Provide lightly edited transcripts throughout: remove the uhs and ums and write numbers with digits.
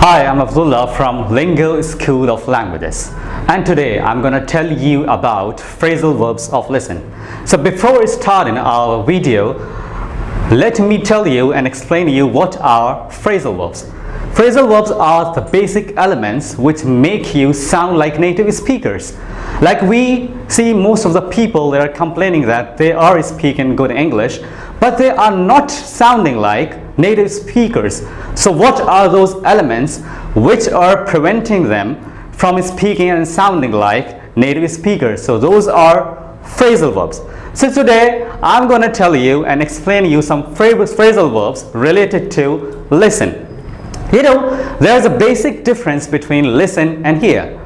Hi, I'm Abdullah from Lingo School of Languages, and today I'm going to tell you about phrasal verbs of listen. So before starting our video, let me tell you and explain to you what are phrasal verbs. Phrasal verbs are the basic elements which make you sound like native speakers. Like we see most of the people that are complaining that they are speaking good English, but they are not sounding like native speakers. So what are those elements which are preventing them from speaking and sounding like native speakers? So those are phrasal verbs. So today I'm going to tell you and explain you some phrasal verbs related to listen. You know, there's a basic difference between listen and hear.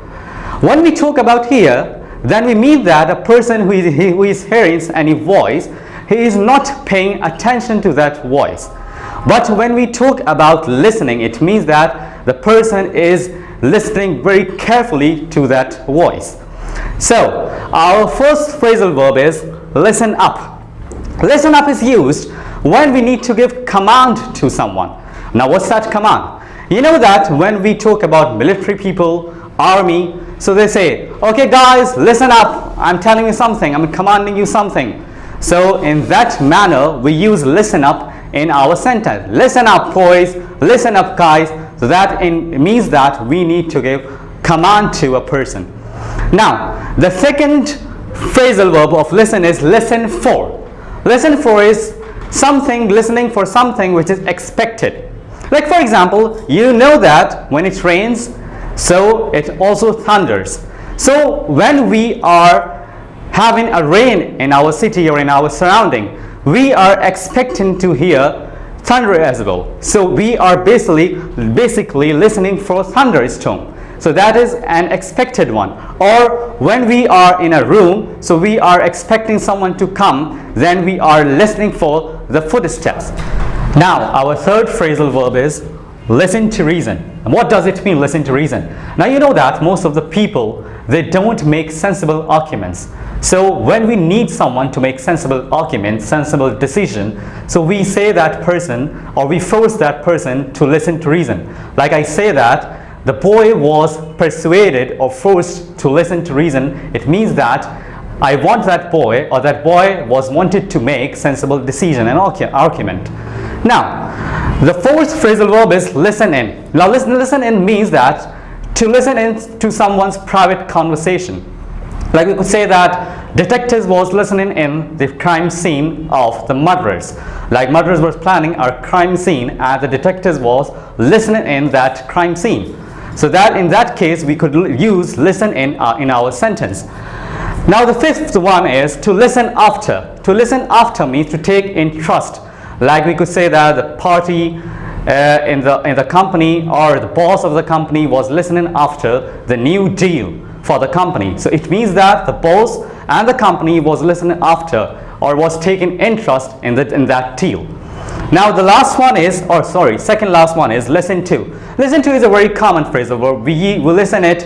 When we talk about hear, then we mean that a person who is hearing any voice, he is not paying attention to that voice. But when we talk about listening, it means that the person is listening very carefully to that voice. So our first phrasal verb is listen up. Listen up is used when we need to give command to someone. Now what's that command? You know that when we talk about military people, army, so they say, okay guys, listen up, I'm telling you something, I'm commanding you something. So in that manner, we use listen up in our sentence. Listen up boys, listen up guys. So that means that we need to give command to a person. Now, the second phrasal verb of listen is listen for. Listen for is something, listening for something which is expected. Like for example, you know that when it rains, so it also thunders. So when we are having a rain in our city or in our surrounding, we are expecting to hear thunder as well. So we are basically listening for thunderstorm. So that is an expected one. Or when we are in a room, so we are expecting someone to come, then we are listening for the footsteps. Now our third phrasal verb is listen to reason. And what does it mean, listen to reason? Now you know that most of the people, they don't make sensible arguments. So when we need someone to make sensible argument, sensible decision, so we say that person, or we force that person to listen to reason. Like I say that the boy was persuaded or forced to listen to reason, it means that I want that boy, or that boy was wanted to make sensible decision and argument. Now, the fourth phrasal verb is listen in. Now listen in means that to listen in to someone's private conversation. Like we could say that detectives was listening in the crime scene of the murderers. Like murderers were planning a crime scene and the detectives was listening in that crime scene. So that in that case we could use listen in our sentence. Now the fifth one is to listen after. To listen after means to take in trust. Like we could say that the party in the company or the boss of the company was listening after the new deal for the company. So it means that the boss and the company was listening after or was taking interest in that deal. Now the last one is, second last one is listen to. Listen to is a very common phrasal verb. We listen it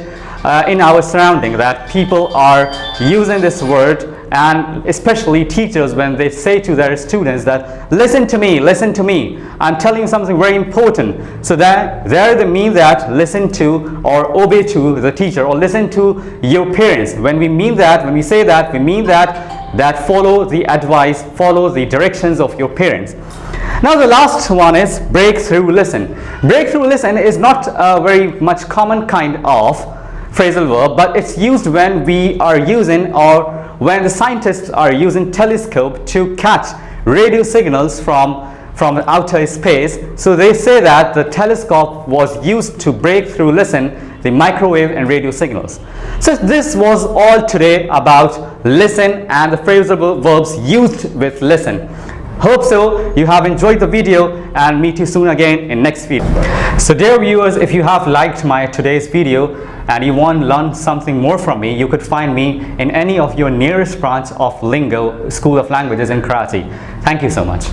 in our surrounding, that people are using this word, and especially teachers when they say to their students that listen to me, I'm telling you something very important. So that there they mean that listen to or obey to the teacher, or listen to your parents. When we say that, we mean that follow the advice, follow the directions of your parents. Now the last one is breakthrough listen. Breakthrough listen is not a very much common kind of phrasal verb, but it's used when we are using, or when the scientists are using telescope to catch radio signals from outer space. So they say that the telescope was used to break through listen the microwave and radio signals. So this was all today about listen and the phrasal verbs used with listen. Hope so you have enjoyed the video, and meet you soon again in next video. So dear viewers, if you have liked my today's video and you want to learn something more from me, you could find me in any of your nearest branch of Lingo School of Languages in Karachi. Thank you so much.